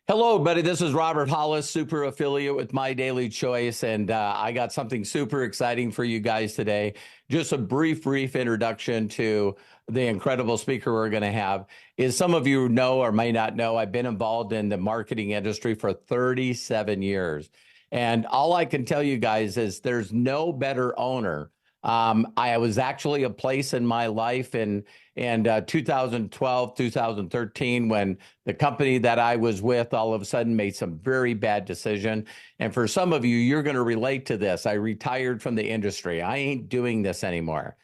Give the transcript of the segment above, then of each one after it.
Hello, everybody. This is Robert Hollis, super affiliate with Mydailychoice, and I got something super exciting for you guys today. Just a brief introduction to the incredible speaker we're going to have. Is some of you know or may not know, I've been involved in the marketing industry for 37 years. And all I can tell you guys is there's no better owner. I was actually a place in my life in 2012, 2013, when the company that I was with all of a sudden made some very bad decision. And for some of you, you're going to relate to this. I retired from the industry. I ain't doing this anymore.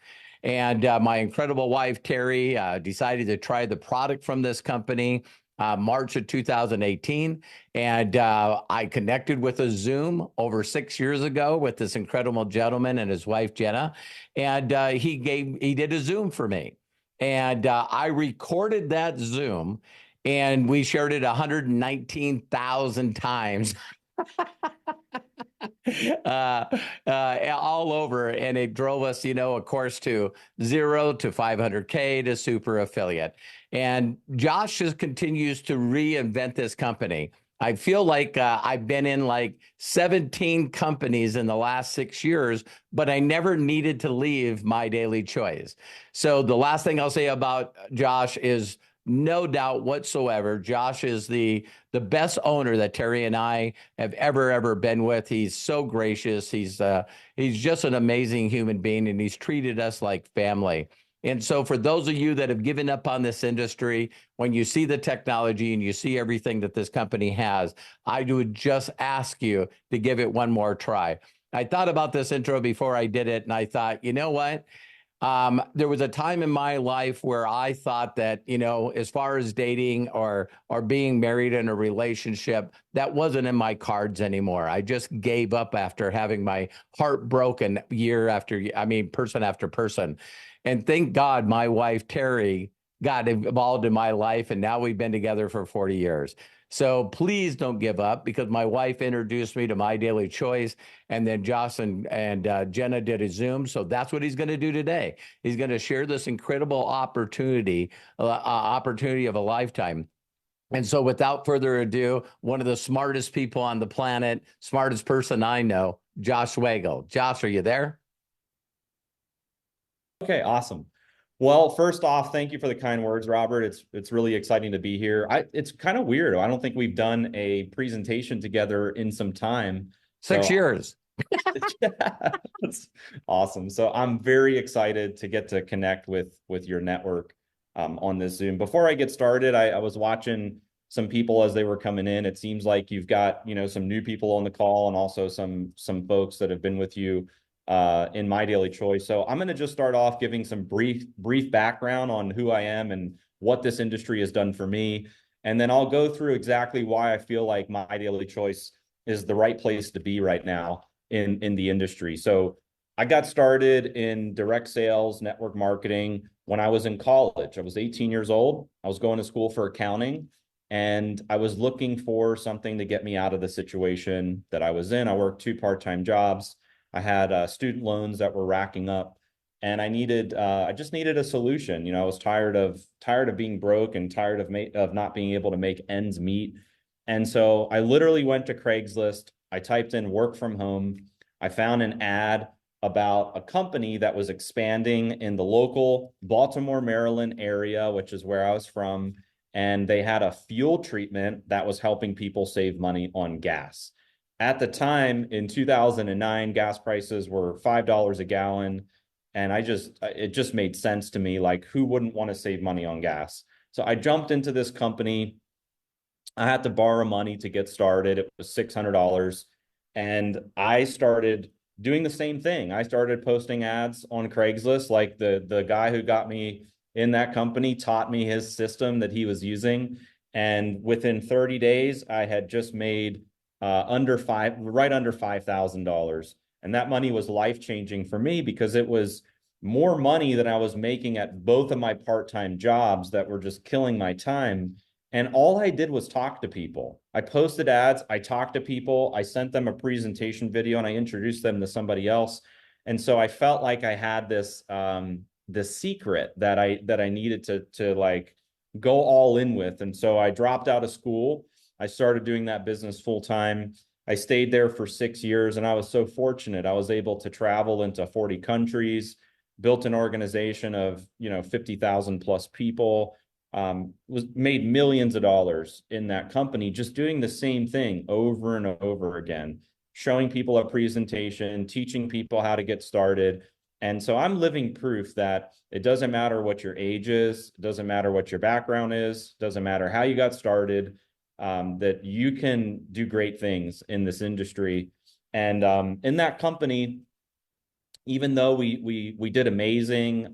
And my incredible wife, Terry, decided to try the product from this company. March of 2018. And I connected with a Zoom over 6 years ago with this incredible gentleman and his wife, Jenna. And he did a Zoom for me. And I recorded that Zoom and we shared it 119,000 times. All over, and it drove us, of course, to 0 to 500K to super affiliate. And Josh just continues to reinvent this company. I feel like I've been in like 17 companies in the last 6 years, but I never needed to leave Mydailychoice. So the last thing I'll say about Josh is no doubt whatsoever, Josh is the best owner that Terry and I have ever been with. He's so gracious. He's just an amazing human being, and he's treated us like family. And so for those of you that have given up on this industry, when you see the technology and you see everything that this company has, I would just ask you to give it one more try. I thought about this intro before I did it, and I thought, you know what? There was a time in my life where I thought that, as far as dating or being married in a relationship, that wasn't in my cards anymore. I just gave up after having my heart broken person after person. And thank God my wife, Terry, got involved in my life, and now we've been together for 40 years. So please don't give up, because my wife introduced me to Mydailychoice, and then Josh and Jenna did a Zoom. So that's what he's going to do today. He's going to share this incredible opportunity of a lifetime. And so without further ado, one of the smartest people on the planet, smartest person I know, Josh Wagle. Josh, are you there? Okay, awesome. Well, first off, thank you for the kind words, Robert. It's really exciting to be here. It's kind of weird. I don't think we've done a presentation together in some time. 6 years. That's awesome. So I'm very excited to get to connect with your network on this Zoom. Before I get started, I was watching some people as they were coming in. It seems like you've got, some new people on the call, and also some folks that have been with you in Mydailychoice. So I'm going to just start off giving some brief background on who I am and what this industry has done for me. And then I'll go through exactly why I feel like Mydailychoice is the right place to be right now in the industry. So I got started in direct sales, network marketing when I was in college. I was 18 years old. I was going to school for accounting, and I was looking for something to get me out of the situation that I was in. I worked 2 part-time jobs. I had student loans that were racking up, and I just needed a solution. I was tired of being broke and tired of not being able to make ends meet. And so I literally went to Craigslist. I typed in work from home. I found an ad about a company that was expanding in the local Baltimore, Maryland area, which is where I was from. And they had a fuel treatment that was helping people save money on gas. At the time in 2009, gas prices were $5 a gallon. And it just made sense to me, like, who wouldn't want to save money on gas? So I jumped into this company. I had to borrow money to get started. It was $600. And I started doing the same thing. I started posting ads on Craigslist. Like the guy who got me in that company taught me his system that he was using. And within 30 days, I had just made right under $5,000. And that money was life-changing for me, because it was more money than I was making at both of my part-time jobs that were just killing my time. And all I did was talk to people. I posted ads, I talked to people, I sent them a presentation video, and I introduced them to somebody else. And so I felt like I had this secret that I needed to like go all in with. And so I dropped out of school. I started doing that business full time. I stayed there for 6 years, and I was so fortunate. I was able to travel into 40 countries, built an organization of 50,000 plus people, was made millions of dollars in that company, just doing the same thing over and over again, showing people a presentation, teaching people how to get started. And so I'm living proof that it doesn't matter what your age is, it doesn't matter what your background is, it doesn't matter how you got started, that you can do great things in this industry. And in that company, even though we did amazing,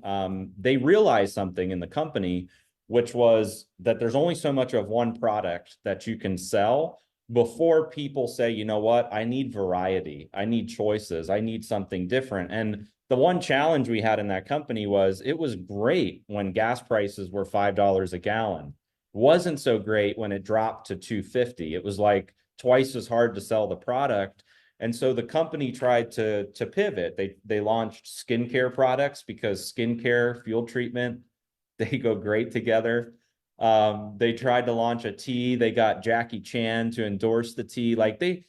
they realized something in the company, which was that there's only so much of one product that you can sell before people say, you know what, I need variety, I need choices, I need something different. And the one challenge we had in that company was it was great when gas prices were $5 a gallon. Wasn't so great when it dropped to 250. It was like twice as hard to sell the product. And so the company tried to pivot. They launched skincare products because skincare, fuel treatment, they go great together. They tried to launch a tea. They got Jackie Chan to endorse the tea. Like they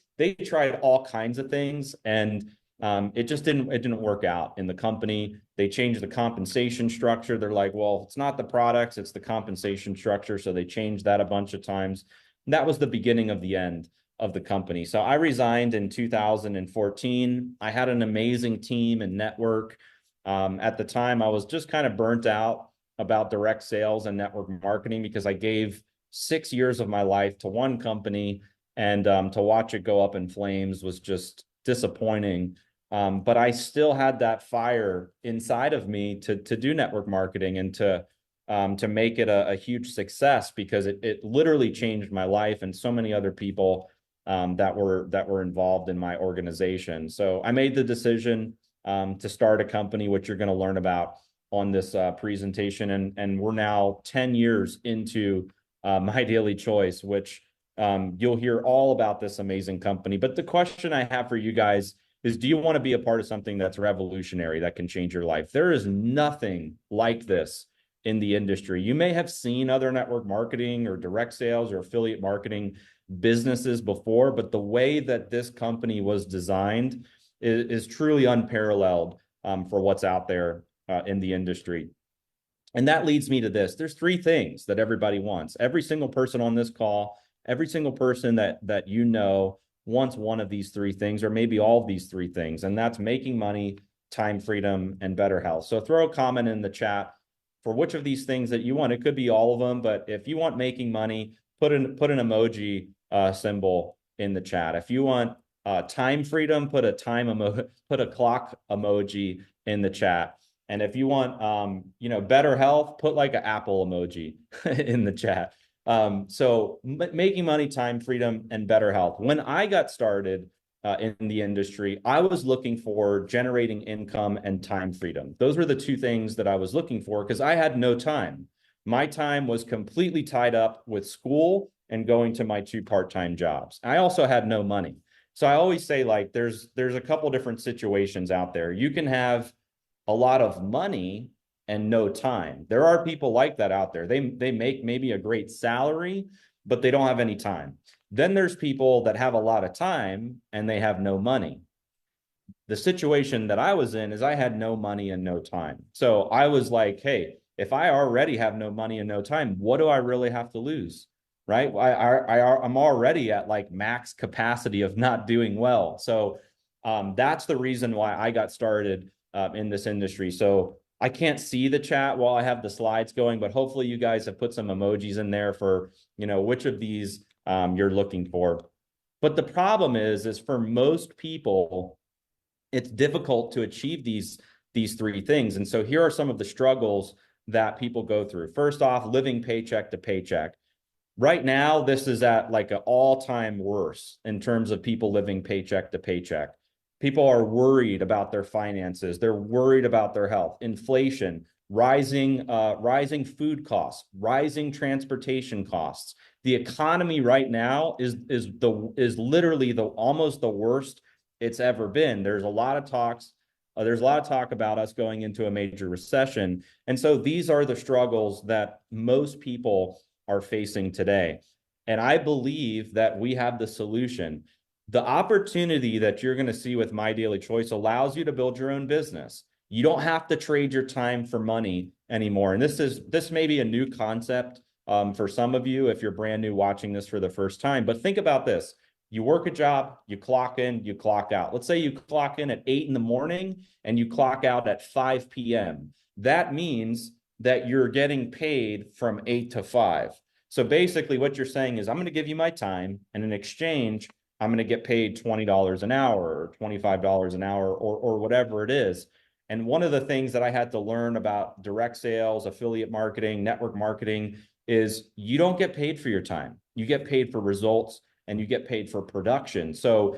tried all kinds of things, and it just didn't work out in the company. They changed the compensation structure. They're like, well, it's not the products, it's the compensation structure. So they changed that a bunch of times. And that was the beginning of the end of the company. So I resigned in 2014. I had an amazing team and network. At the time, I was just kind of burnt out about direct sales and network marketing because I gave 6 years of my life to one company, and to watch it go up in flames was just disappointing. But I still had that fire inside of me to do network marketing and to make it a huge success, because it literally changed my life and so many other people that were involved in my organization. So I made the decision to start a company, which you're going to learn about on this presentation. And we're now 10 years into Mydailychoice, which you'll hear all about this amazing company. But the question I have for you guys is, do you want to be a part of something that's revolutionary, that can change your life? There is nothing like this in the industry. You may have seen other network marketing or direct sales or affiliate marketing businesses before, but the way that this company was designed is truly unparalleled for what's out there in the industry. And that leads me to this. There's three things that everybody wants. Every single person on this call, every single person that you know wants one of these three things, or maybe all of these three things, and that's making money, time freedom, and better health. So throw a comment in the chat for which of these things that you want. It could be all of them, but if you want making money, put an emoji symbol in the chat. If you want time freedom, put a clock emoji in the chat. And if you want better health, put like an apple emoji in the chat. So making money, time freedom, and better health. When I got started in the industry, I was looking for generating income and time freedom. Those were the two things that I was looking for because I had no time. My time was completely tied up with school and going to my two part-time jobs. I also had no money. So I always say, like, there's a couple different situations out there. You can have a lot of money and no time. There are people like that out there. They make maybe a great salary, but they don't have any time. Then there's people that have a lot of time and they have no money. The situation that I was in is I had no money and no time. So I was like, hey, if I already have no money and no time, what do I really have to lose? Right? I'm already at like max capacity of not doing well. So that's the reason why I got started in this industry. So I can't see the chat while I have the slides going, but hopefully you guys have put some emojis in there for, which of these you're looking for. But the problem is for most people, it's difficult to achieve these three things. And so here are some of the struggles that people go through. First off, living paycheck to paycheck. Right now, this is at like an all-time worst in terms of people living paycheck to paycheck. People are worried about their finances. They're worried about their health, inflation, rising food costs, rising transportation costs. The economy right now is literally almost the worst it's ever been. There's a lot of talks There's a lot of talk about us going into a major recession. And so these are the struggles that most people are facing today. And I believe that we have the solution. The opportunity that you're going to see with My Daily Choice allows you to build your own business. You don't have to trade your time for money anymore. And this may be a new concept for some of you if you're brand new watching this for the first time. But think about this. You work a job, you clock in, you clock out. Let's say you clock in at 8 in the morning and you clock out at 5 p.m. That means that you're getting paid from 8 to 5. So basically what you're saying is, I'm going to give you my time, and in exchange, I'm going to get paid $20 an hour or $25 an hour or whatever it is. And one of the things that I had to learn about direct sales, affiliate marketing, network marketing is you don't get paid for your time. You get paid for results and you get paid for production. So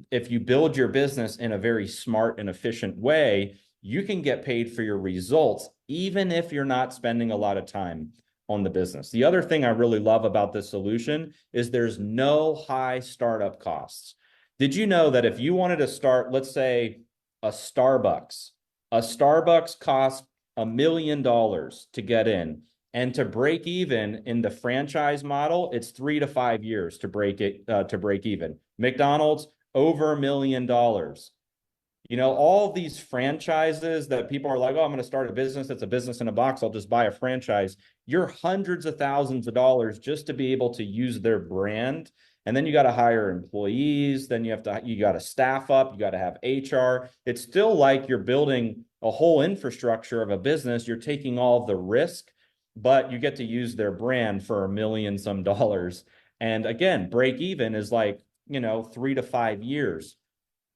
if you build your business in a very smart and efficient way, you can get paid for your results, even if you're not spending a lot of time on the business. The other thing I really love about this solution is there's no high startup costs. Did you know that if you wanted to start, let's say a Starbucks costs $1 million to get in. And to break even in the franchise model, it's 3 to 5 years to break even. McDonald's, over $1 million. You know, all these franchises that people are like, oh, I'm going to start a business. It's a business in a box. I'll just buy a franchise. You're hundreds of thousands of dollars just to be able to use their brand. And then you got to hire employees. Then you got to staff up. You got to have HR. It's still like you're building a whole infrastructure of a business. You're taking all the risk, but you get to use their brand for $1 million some dollars. And again, break even is like, 3 to 5 years.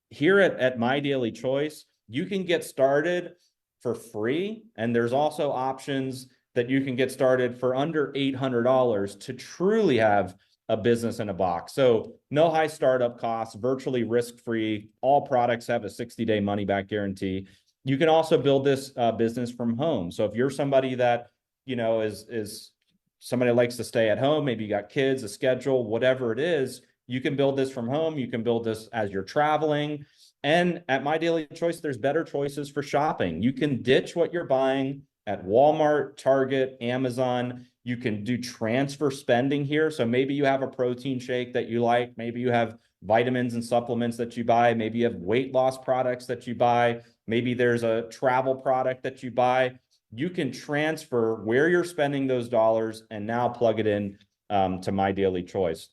Here at My Daily Choice, you can get started for free. And there's also options that you can get started for under $800 to truly have a business in a box. So no high startup costs, virtually risk-free. All products have a 60-day money-back guarantee. You can also build this business from home. So if you're somebody that, is somebody that likes to stay at home, maybe you got kids, a schedule, whatever it is, you can build this from home. You can build this as you're traveling. And at My Daily Choice, there's better choices for shopping. You can ditch what you're buying at Walmart, Target, Amazon. You can do transfer spending here. So maybe you have a protein shake that you like. Maybe you have vitamins and supplements that you buy. Maybe you have weight loss products that you buy. Maybe there's a travel product that you buy. You can transfer where you're spending those dollars and now plug it in to My Daily Choice.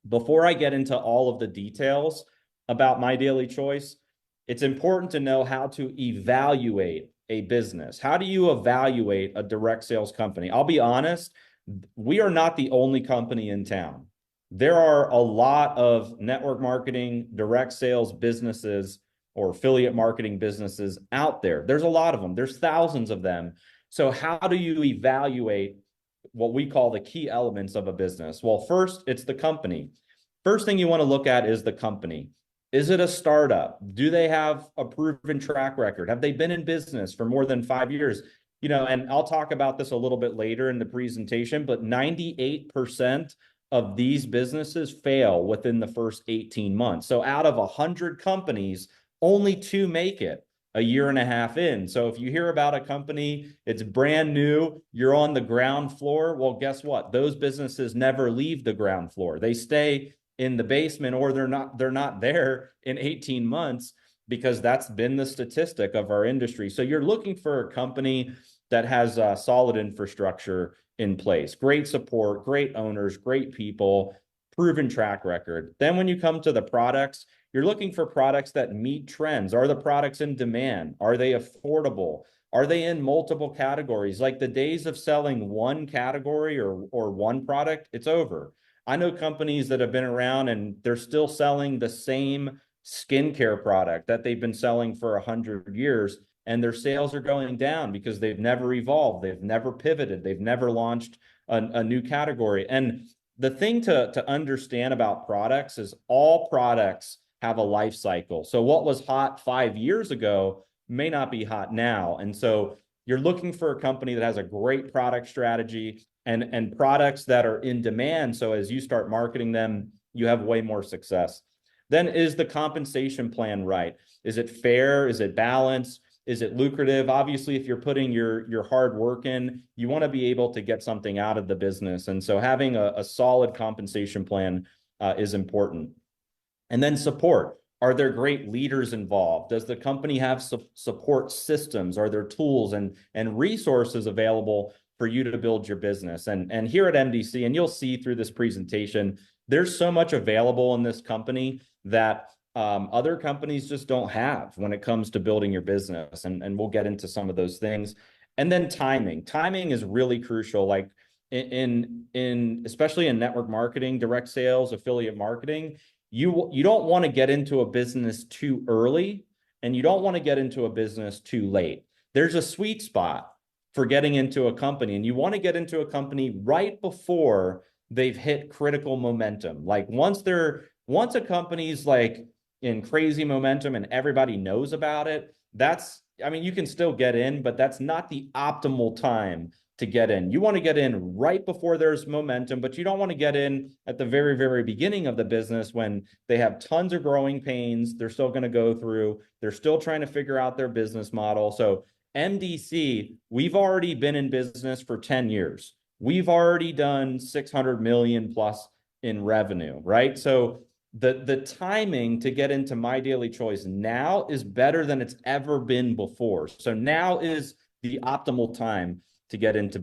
Before I get into all of the details about My Daily Choice, it's important to know how to evaluate a business. How do you evaluate a direct sales company? I'll be honest, we are not the only company in town. There are a lot of network marketing, direct sales businesses, or affiliate marketing businesses out there. There's a lot of them. There's thousands of them. So how do you evaluate what we call the key elements of a business? Well, first, it's the company. First thing you want to look at is the company. Is it a startup? Do they have a proven track record? Have they been in business for more than 5 years? And I'll talk about this a little bit later in the presentation, but 98% of these businesses fail within the first 18 months. So out of 100 companies, only 2 make it a year and a half in. So if you hear about a company, it's brand new, you're on the ground floor, well, guess what? Those businesses never leave the ground floor. They stay in the basement, or they're not there in 18 months, because that's been the statistic of our industry. So you're looking for a company that has a solid infrastructure in place, great support, great owners, great people, proven track record. Then when you come to the products, you're looking for products that meet trends. Are the products in demand? Are they affordable? Are they in multiple categories? Like the days of selling one category or one product, it's over. I know companies that have been around and they're still selling the same skincare product that they've been selling for 100 years, and their sales are going down because they've never evolved. They've never pivoted. They've never launched a new category. And the thing to understand about products is all products have a life cycle. So what was hot 5 years ago may not be hot now. And so you're looking for a company that has a great product strategy and products that are in demand. So as you start marketing them, you have way more success. Then is the compensation plan right? Is it fair? Is it balanced? Is it lucrative? Obviously, if you're putting your hard work in, you want to be able to get something out of the business. And so having a solid compensation plan is important. And then support. Are there great leaders involved? Does the company have support systems? Are there tools and resources available for you to build your business? And here at MDC, and you'll see through this presentation, there's so much available in this company that other companies just don't have when it comes to building your business. And we'll get into some of those things. And then timing. Timing is really crucial. Like in especially in network marketing, direct sales, affiliate marketing, you don't want to get into a business too early, and you don't want to get into a business too late. There's a sweet spot for getting into a company, and you want to get into a company right before they've hit critical momentum. Like once a company's like in crazy momentum and everybody knows about it, I mean, you can still get in, but that's not the optimal time to get in. You want to get in right before there's momentum, but you don't want to get in at the very, very beginning of the business when they have tons of growing pains they're still going to go through. They're still trying to figure out their business model. So MDC, we've already been in business for 10 years. We've already done 600 million plus in revenue, right? So the timing to get into Mydailychoice now is better than it's ever been before. So now is the optimal time to get into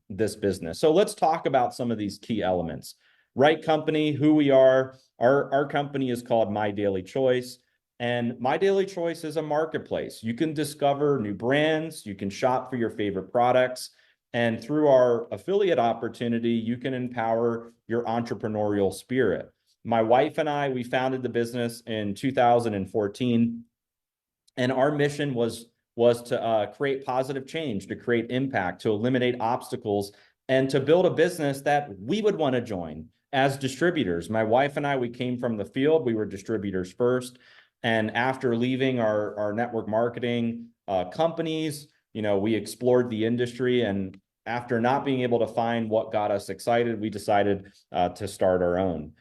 this business. So let's talk about some of these key elements. Right company, who we are. Our company is called Mydailychoice, and Mydailychoice is a marketplace. You can discover new brands, you can shop for your favorite products, and through our affiliate opportunity, you can empower your entrepreneurial spirit. My wife and I, we founded the business in 2014, and our mission was to create positive change, to create impact, to eliminate obstacles, and to build a business that we would want to join as distributors. My wife and I, we came from the field. We were distributors first. And after leaving our network marketing companies, we explored the industry. And after not being able to find what got us excited, we decided to start our own.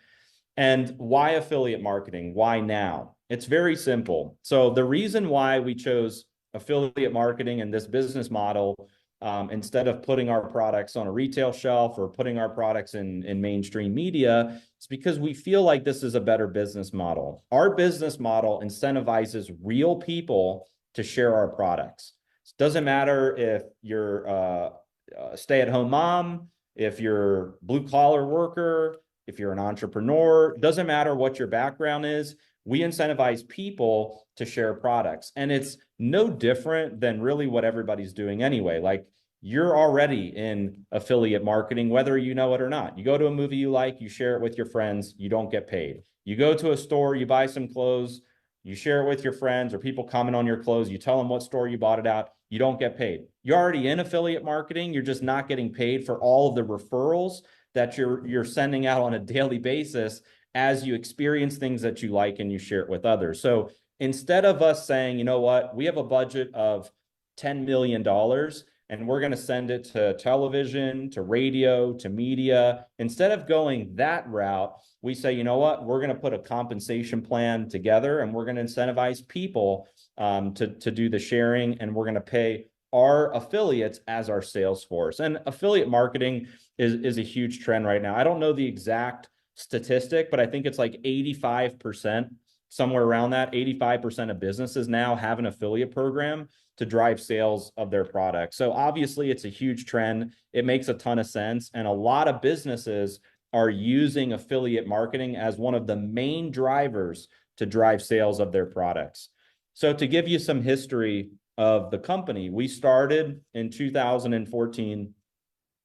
And why affiliate marketing? Why now? It's very simple. So the reason why we chose affiliate marketing and this business model, instead of putting our products on a retail shelf or putting our products in mainstream media, it's because we feel like this is a better business model. Our business model incentivizes real people to share our products. It doesn't matter if you're a stay-at-home mom, if you're blue-collar worker, if you're an entrepreneur, it doesn't matter what your background is. We incentivize people to share products. And it's no different than really what everybody's doing anyway. Like you're already in affiliate marketing, whether you know it or not. You go to a movie you like, you share it with your friends, you don't get paid. You go to a store, you buy some clothes, you share it with your friends or people comment on your clothes, you tell them what store you bought it at, you don't get paid. You're already in affiliate marketing, you're just not getting paid for all of the referrals that you're sending out on a daily basis as you experience things that you like and you share it with others. So instead of us saying, you know what, we have a budget of $10 million and we're going to send it to television, to radio, to media, instead of going that route, we say, you know what, we're going to put a compensation plan together and we're going to incentivize people to do the sharing, and we're going to pay our affiliates as our sales force. And affiliate marketing is a huge trend right now. I don't know the exact statistic, but I think it's like 85%, somewhere around that. 85% of businesses now have an affiliate program to drive sales of their products. So obviously it's a huge trend. It makes a ton of sense. And a lot of businesses are using affiliate marketing as one of the main drivers to drive sales of their products. So to give you some history of the company, we started in 2014,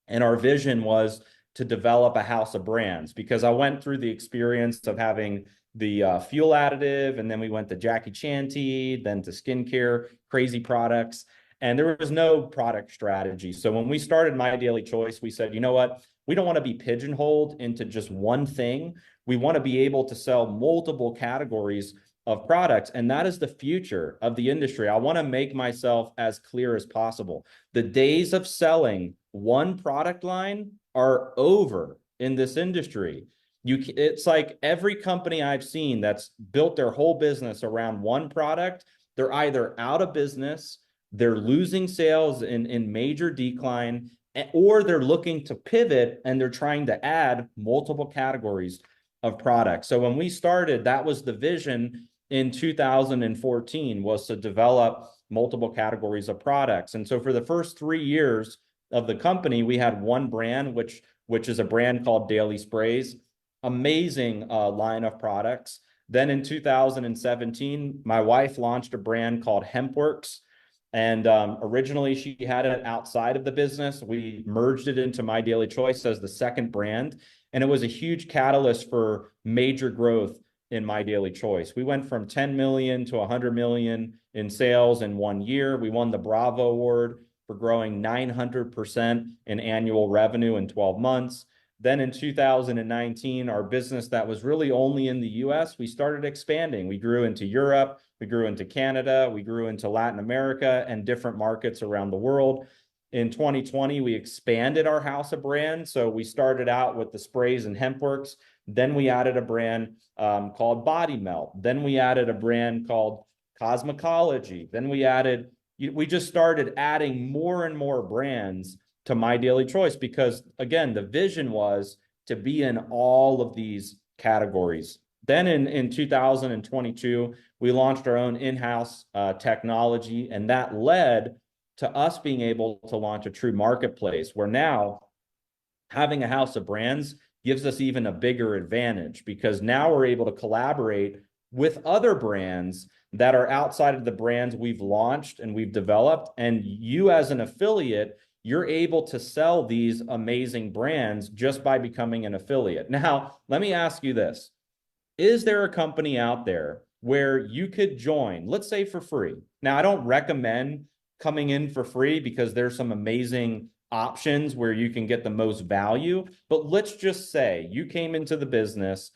and our vision was to develop a house of brands, because I went through the experience of having the fuel additive, and then we went to Jackie Chan tea, then to skincare, crazy products, and there was no product strategy. So when we started Mydailychoice, we said, you know what? We don't want to be pigeonholed into just one thing. We want to be able to sell multiple categories of products, and that is the future of the industry. I want to make myself as clear as possible. The days of selling one product line are over in this industry. It's like every company I've seen that's built their whole business around one product, they're either out of business, they're losing sales in major decline, or they're looking to pivot and they're trying to add multiple categories of products. So when we started, that was the vision in 2014, was to develop multiple categories of products. And so for the first 3 years of the company, we had one brand, which is a brand called Daily Sprays. Amazing line of products. Then in 2017, my wife launched a brand called HempWorks. And originally she had it outside of the business. We merged it into Mydailychoice as the second brand. And it was a huge catalyst for major growth in Mydailychoice. We went from 10 million to 100 million in sales in 1 year. We won the Bravo Award for growing 900% in annual revenue in 12 months. Then in 2019, our business that was really only in the US, we started expanding. We grew into Europe, we grew into Canada, we grew into Latin America and different markets around the world. In 2020, we expanded our house of brands. So we started out with the sprays and HempWorks. Then we added a brand called Body Melt. Then we added a brand called Cosmecology. Then we just started adding more and more brands to Mydailychoice because, again, the vision was to be in all of these categories. Then in 2022, we launched our own in-house technology, and that led to us being able to launch a true marketplace where now having a house of brands gives us even a bigger advantage because now we're able to collaborate with other brands that are outside of the brands we've launched and we've developed. And you as an affiliate, you're able to sell these amazing brands just by becoming an affiliate. Now, let me ask you this. Is there a company out there where you could join, let's say for free? Now, I don't recommend coming in for free because there's some amazing options where you can get the most value. But let's just say you came into the business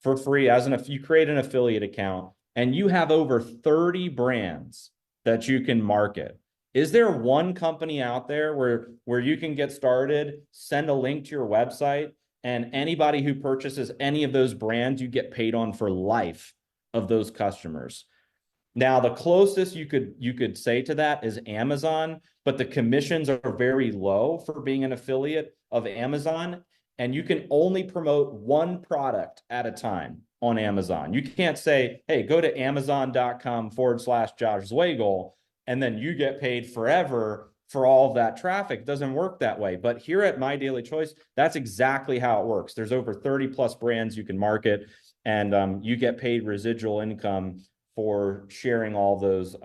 for free you create an affiliate account and you have over 30 brands that you can market. Is there one company out there where you can get started, send a link to your website, and anybody who purchases any of those brands, you get paid on for life of those customers? Now, the closest you could say to that is Amazon, but the commissions are very low for being an affiliate of Amazon, and you can only promote one product at a time on Amazon. You can't say, hey, go to amazon.com/Josh Zwagel, and then you get paid forever for all of that traffic. It doesn't work that way. But here at Mydailychoice, that's exactly how it works. There's over 30 plus brands you can market, and you get paid residual income for sharing all those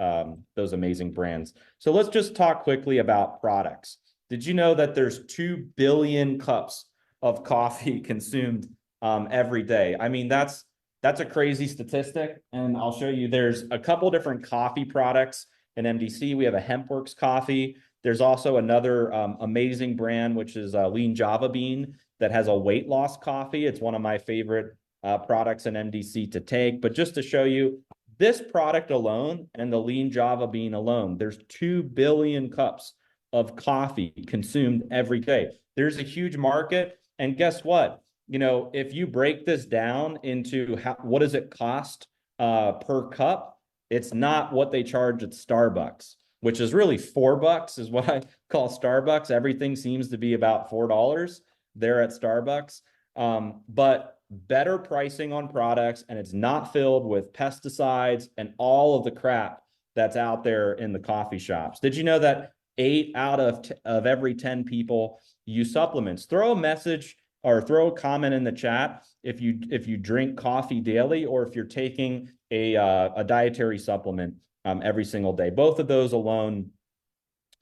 amazing brands. So let's just talk quickly about products. Did you know that there's 2 billion cups of coffee consumed every day? I mean, that's a crazy statistic. And I'll show you, there's a couple different coffee products in MDC. We have a HempWorks coffee. There's also another amazing brand, which is Lean Java Bean, that has a weight loss coffee. It's one of my favorite products in MDC to take. But just to show you, this product alone and the Lean Java Bean alone, there's 2 billion cups of coffee consumed every day. There's a huge market. And guess what? You know, if you break this down into what does it cost per cup, it's not what they charge at Starbucks, which is really $4 is what I call Starbucks. Everything seems to be about $4 there at Starbucks. But better pricing on products, and it's not filled with pesticides and all of the crap that's out there in the coffee shops. Did you know that 8 out of every 10 people use supplements? Throw a message or throw a comment in the chat if you drink coffee daily or if you're taking a dietary supplement every single day. Both of those alone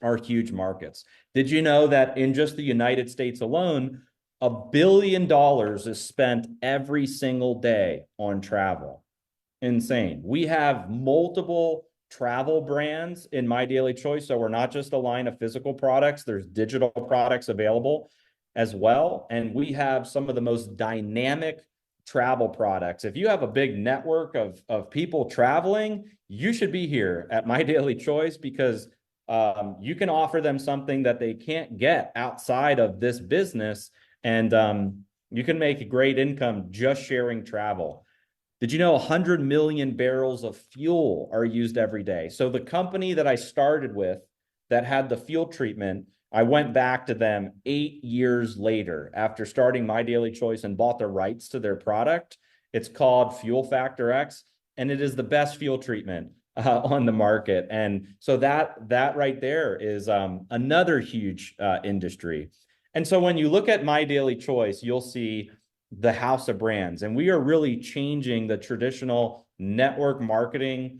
are huge markets. Did you know that in just the United States alone, $1 billion is spent every single day on travel? Insane. We have multiple travel brands in Mydailychoice. So we're not just a line of physical products. There's digital products available as well. And we have some of the most dynamic travel products. If you have a big network of people traveling, you should be here at Mydailychoice because you can offer them something that they can't get outside of this business. And You can make a great income just sharing travel. Did you know 100 million barrels of fuel are used every day? So the company that I started with that had the fuel treatment, I went back to them 8 years later after starting My Daily Choice and bought the rights to their product. It's called Fuel Factor X, and it is the best fuel treatment on the market. And so that right there is another huge industry. And so when you look at My Daily Choice, you'll see the house of brands, and we are really changing the traditional network marketing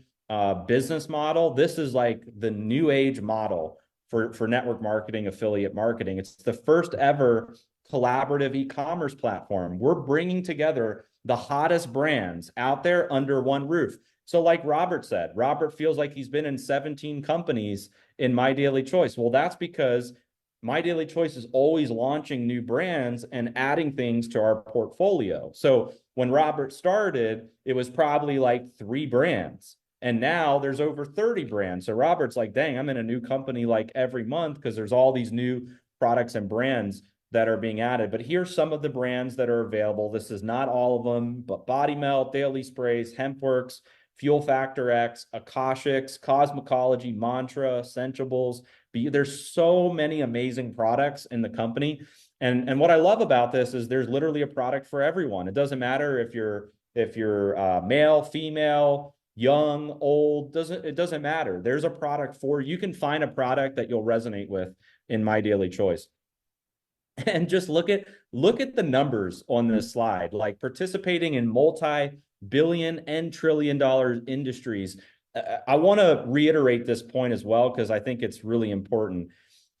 business model. This is like the new age model for network marketing, affiliate marketing. It's the first ever collaborative e-commerce platform. We're bringing together the hottest brands out there under one roof. So like Robert said, Robert feels like he's been in 17 companies in My Daily Choice. Well, that's because My Daily Choice is always launching new brands and adding things to our portfolio. So when Robert started, it was probably like 3 brands. And now there's over 30 brands. So Robert's like, dang, I'm in a new company like every month because there's all these new products and brands that are being added. But here's some of the brands that are available. This is not all of them, but Body Melt, Daily Sprays, HempWorks, Fuel Factor X, Akashics, Cosmecology, Mantra, Essentiables. There's so many amazing products in the company. And what I love about this is there's literally a product for everyone. It doesn't matter if you're male, female, young, old, it doesn't matter. There's a product for you. Can find a product that you'll resonate with in My Daily Choice. And just look at the numbers on this slide, like participating in multi-billion and trillion-dollar industries. I want to reiterate this point as well, because I think it's really important.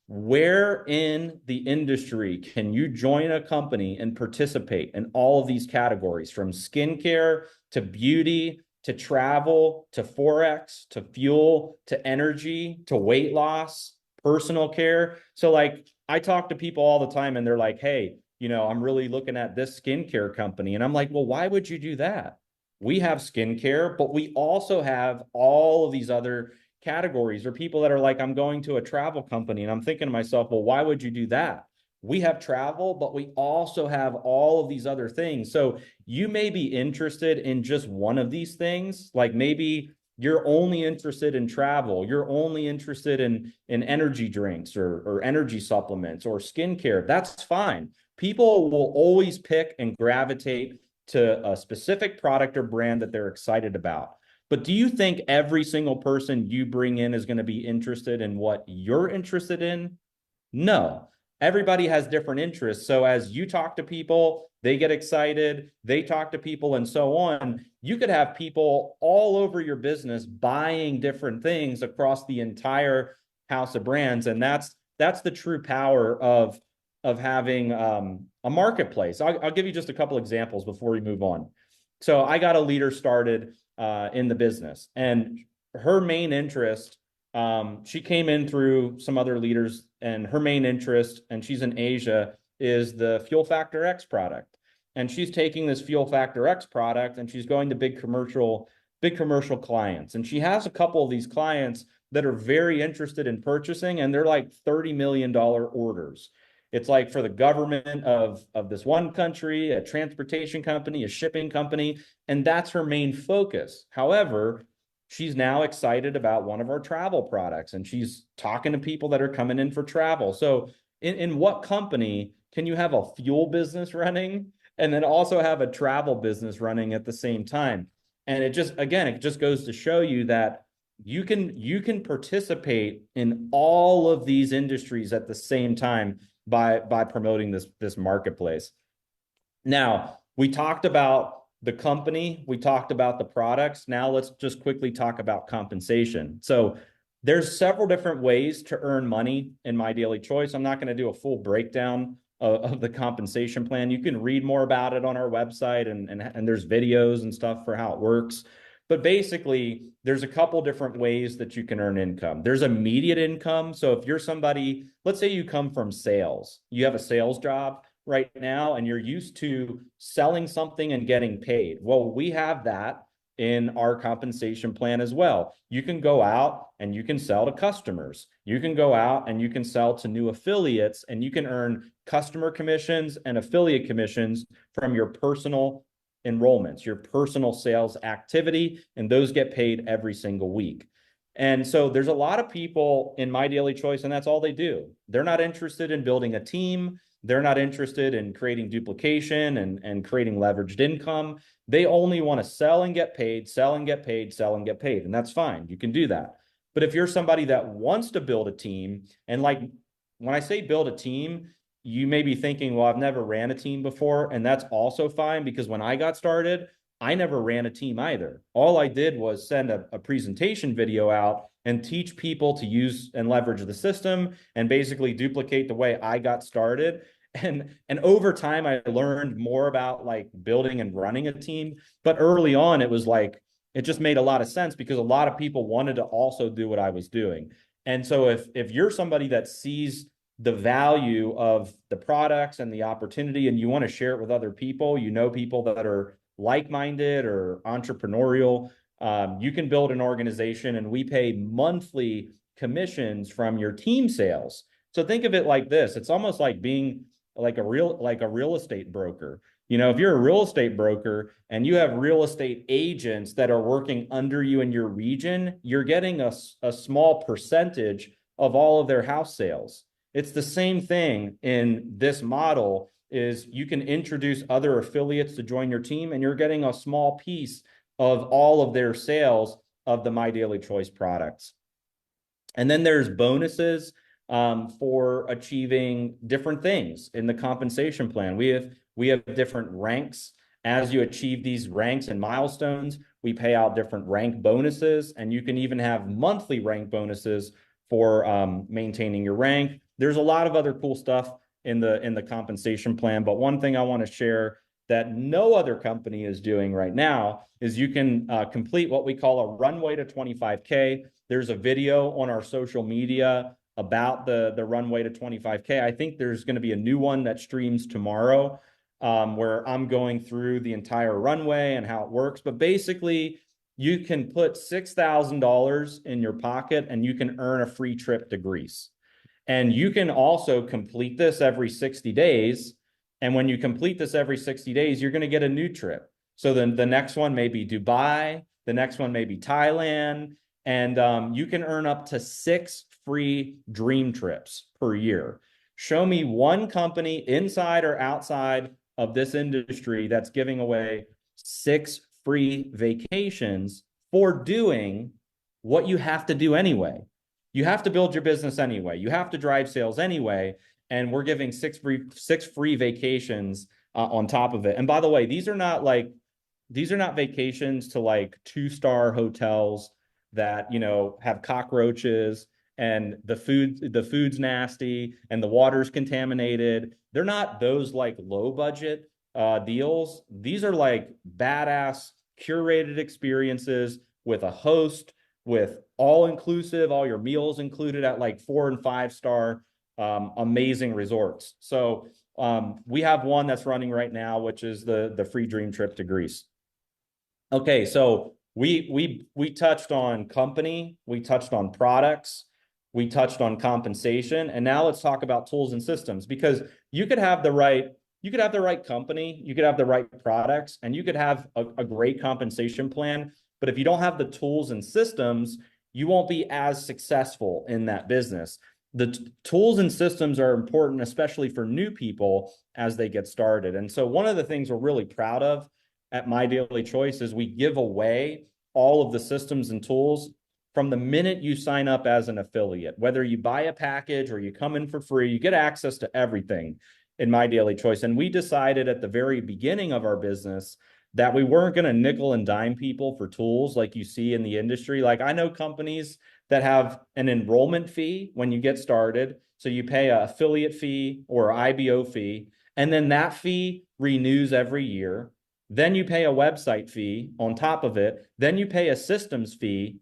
Where in the industry can you join a company and participate in all of these categories, from skincare to beauty to travel to Forex to fuel to energy to weight loss, personal care? So like I talk to people all the time and they're like, hey, I'm really looking at this skincare company. And I'm like, well, why would you do that? We have skincare, but we also have all of these other categories. Or people that are like, I'm going to a travel company, and I'm thinking to myself, well, why would you do that? We have travel, but we also have all of these other things. So you may be interested in just one of these things. Like maybe you're only interested in travel, you're only interested in energy drinks or energy supplements or skincare. That's fine. People will always pick and gravitate to a specific product or brand that they're excited about. But do you think every single person you bring in is going to be interested in what you're interested in? No. Everybody has different interests. So as you talk to people, they get excited, they talk to people, and so on. You could have people all over your business buying different things across the entire house of brands. And that's the true power of having a marketplace. I'll give you just a couple examples before we move on. So I got a leader started in the business, and her main interest, she came in through some other leaders, and her main interest, and she's in Asia, is the Fuel Factor X product. And she's taking this Fuel Factor X product and she's going to big commercial clients. And she has a couple of these clients that are very interested in purchasing, and they're like $30 million orders. It's like for the government of this one country, a transportation company, a shipping company, and that's her main focus. However, she's now excited about one of our travel products, and she's talking to people that are coming in for travel. So in what company can you have a fuel business running and then also have a travel business running at the same time? And it just goes to show you that you can participate in all of these industries at the same time by promoting this marketplace. Now, we talked about the company, we talked about the products. Now let's just quickly talk about compensation. So there's several different ways to earn money in My Daily Choice. I'm not going to do a full breakdown of the compensation plan. You can read more about it on our website, and there's videos and stuff for how it works. But basically, there's a couple different ways that you can earn income. There's immediate income. So if you're somebody, let's say you come from sales, you have a sales job right now, and you're used to selling something and getting paid. Well, we have that. in our compensation plan as well. You can go out and you can sell to customers. You can go out and you can sell to new affiliates, and you can earn customer commissions and affiliate commissions from your personal enrollments, your personal sales activity, and those get paid every single week. And so there's a lot of people in Mydailychoice, and that's all they do. They're not interested in building a team. They're not interested in creating duplication and creating leveraged income. They only want to sell and get paid, sell and get paid, sell and get paid. And that's fine. You can do that. But if you're somebody that wants to build a team, and like when I say build a team, you may be thinking, well, I've never ran a team before. And that's also fine, because when I got started, I never ran a team either. All I did was send a presentation video out and teach people to use and leverage the system and basically duplicate the way I got started. And over time, I learned more about like building and running a team. But early on, it was like, it just made a lot of sense because a lot of people wanted to also do what I was doing. And so if you're somebody that sees the value of the products and the opportunity, and you want to share it with other people, you know, people that are like-minded or entrepreneurial, you can build an organization, and we pay monthly commissions from your team sales. So think of it like this. It's almost like being like a real estate broker. You know, if you're a real estate broker and you have real estate agents that are working under you in your region, you're getting a small percentage of all of their house sales. It's the same thing in this model. Is you can introduce other affiliates to join your team, and you're getting a small piece of all of their sales of the Mydailychoice products. And then there's bonuses for achieving different things in the compensation plan. We have different ranks. As you achieve these ranks and milestones, we pay out different rank bonuses, and you can even have monthly rank bonuses for maintaining your rank. There's a lot of other cool stuff in the compensation plan. But one thing I want to share that no other company is doing right now is you can complete what we call a runway to 25K. There's a video on our social media about the runway to 25K. I think there's going to be a new one that streams tomorrow where I'm going through the entire runway and how it works. But basically, you can put $6,000 in your pocket and you can earn a free trip to Greece. And you can also complete this every 60 days. And when you complete this every 60 days, you're going to get a new trip. So then the next one may be Dubai. The next one may be Thailand. And you can earn up to 6 free dream trips per year. Show me one company inside or outside of this industry that's giving away 6 free vacations for doing what you have to do anyway. You have to build your business anyway. You have to drive sales anyway. And we're giving 6 free vacations on top of it. And by the way, these are not vacations to like 2-star hotels that, you know, have cockroaches and the food's nasty and the water's contaminated. They're not those like low budget deals. These are like badass curated experiences with a host, with all inclusive, all your meals included at like 4 and 5-star amazing resorts. So we have one that's running right now, which is the free dream trip to Greece. Okay, so we touched on company, we touched on products, we touched on compensation, and now let's talk about tools and systems, because you could have the right company, you could have the right products, and you could have a great compensation plan. But if you don't have the tools and systems, you won't be as successful in that business. The tools and systems are important, especially for new people as they get started. And so one of the things we're really proud of at Mydailychoice is we give away all of the systems and tools from the minute you sign up as an affiliate. Whether you buy a package or you come in for free, you get access to everything in Mydailychoice. And we decided at the very beginning of our business that we weren't going to nickel and dime people for tools like you see in the industry. Like I know companies that have an enrollment fee when you get started. So you pay an affiliate fee or IBO fee, and then that fee renews every year. Then you pay a website fee on top of it. Then you pay a systems fee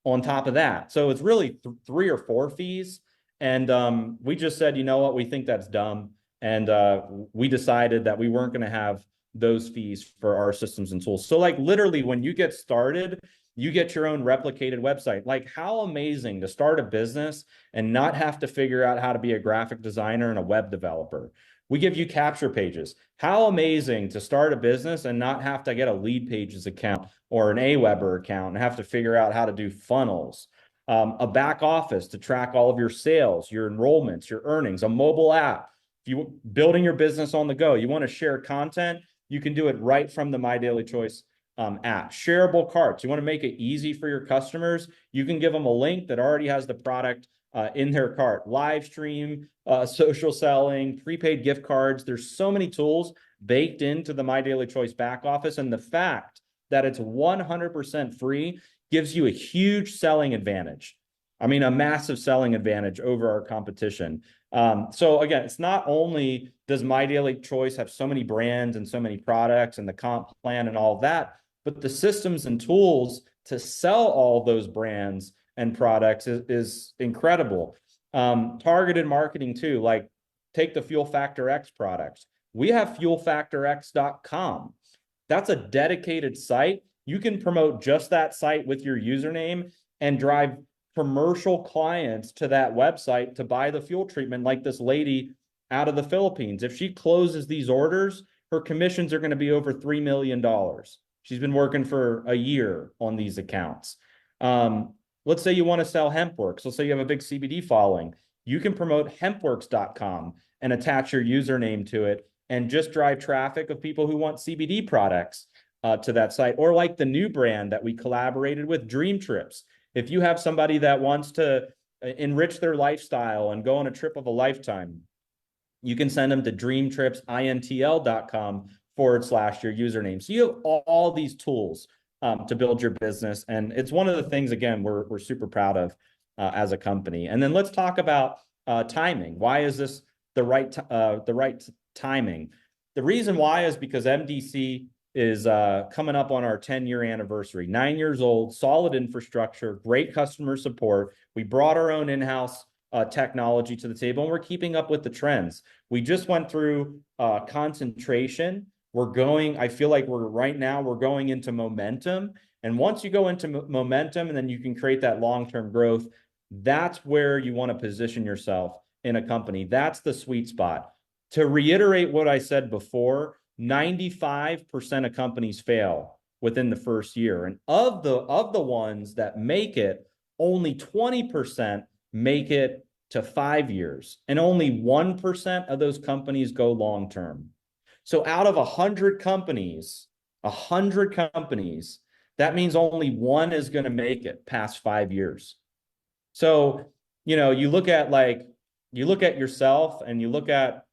on top of that. So it's really 3 or 4 fees. And we just said, you know what, we think that's dumb. And we decided that we weren't going to have those fees for our systems and tools. So like literally when you get started, you get your own replicated website. Like how amazing to start a business and not have to figure out how to be a graphic designer and a web developer. We give you capture pages. How amazing to start a business and not have to get a lead pages account or an Aweber account and have to figure out how to do funnels, a back office to track all of your sales, your enrollments, your earnings, a mobile app. If you building your business on the go, you want to share content, you can do it right from the My Daily Choice app. Shareable carts. You want to make it easy for your customers. You can give them a link that already has the product in their cart. Live stream, social selling, prepaid gift cards. There's so many tools baked into the My Daily Choice back office. And the fact that it's 100% free gives you a huge selling advantage. I mean, a massive selling advantage over our competition. So again, it's not only does My Daily Choice have so many brands and so many products and the comp plan and all that, but the systems and tools to sell all those brands and products is incredible. Targeted marketing too, like take the Fuel Factor X products. We have fuelfactorx.com. That's a dedicated site. You can promote just that site with your username and drive commercial clients to that website to buy the fuel treatment, like this lady out of the Philippines. If she closes these orders, her commissions are going to be over $3 million. She's been working for a year on these accounts. Let's say you want to sell HempWorks. Let's say you have a big CBD following. You can promote hempworks.com and attach your username to it and just drive traffic of people who want CBD products to that site. Or like the new brand that we collaborated with, Dream Trips. If you have somebody that wants to enrich their lifestyle and go on a trip of a lifetime, you can send them to dreamtripsintl.com/your username. So you have all these tools to build your business. And it's one of the things, again, we're super proud of as a company. And then let's talk about timing. Why is this the right timing? The reason why is because MDC is coming up on our 10-year anniversary. 9 years old, solid infrastructure, great customer support. We brought our own in-house technology to the table, and we're keeping up with the trends. We just went through concentration. I feel like right now we're going into momentum. And once you go into momentum and then you can create that long-term growth, that's where you want to position yourself in a company. That's the sweet spot. To reiterate what I said before, 95% of companies fail within the first year. And of the ones that make it, only 20% make it to 5 years. And only 1% of those companies go long term. So out of 100 companies, that means only one is going to make it past 5 years. So, you look at yourself and you look at,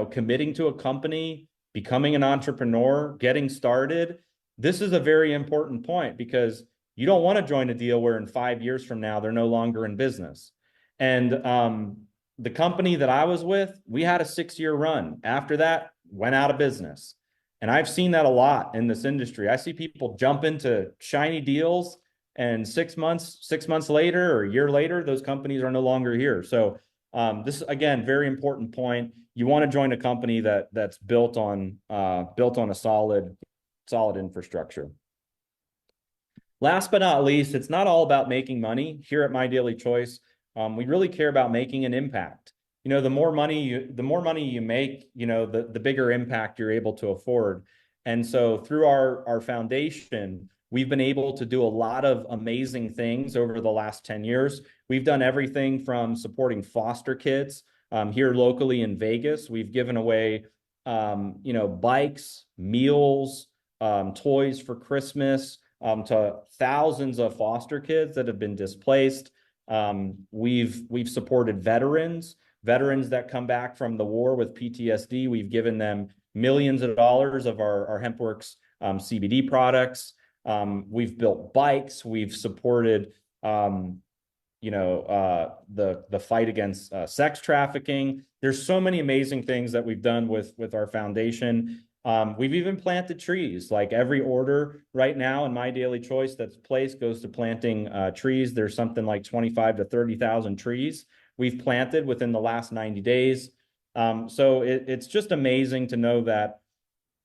committing to a company, becoming an entrepreneur, getting started. This is a very important point because you don't want to join a deal where in 5 years from now, they're no longer in business. And the company that I was with, we had a 6-year run. After that, went out of business. And I've seen that a lot in this industry. I see people jump into shiny deals and 6 months later or a year later, those companies are no longer here. So this is, again, very important point. You want to join a company that's built on a solid infrastructure. Last but not least, it's not all about making money. Here at My Daily Choice, we really care about making an impact. The more money you make, the bigger impact you're able to afford. And so through our foundation, we've been able to do a lot of amazing things over the last 10 years. We've done everything from supporting foster kids here locally in Vegas. We've given away, bikes, meals, toys for Christmas to thousands of foster kids that have been displaced. We've supported veterans that come back from the war with PTSD. We've given them millions of dollars of our HempWorks CBD products. We've built bikes. We've supported, the fight against sex trafficking. There's so many amazing things that we've done with our foundation. We've even planted trees. Like every order right now in My Daily Choice that's placed goes to planting trees. There's something like 25 to 30,000 trees we've planted within the last 90 days. So it's just amazing to know that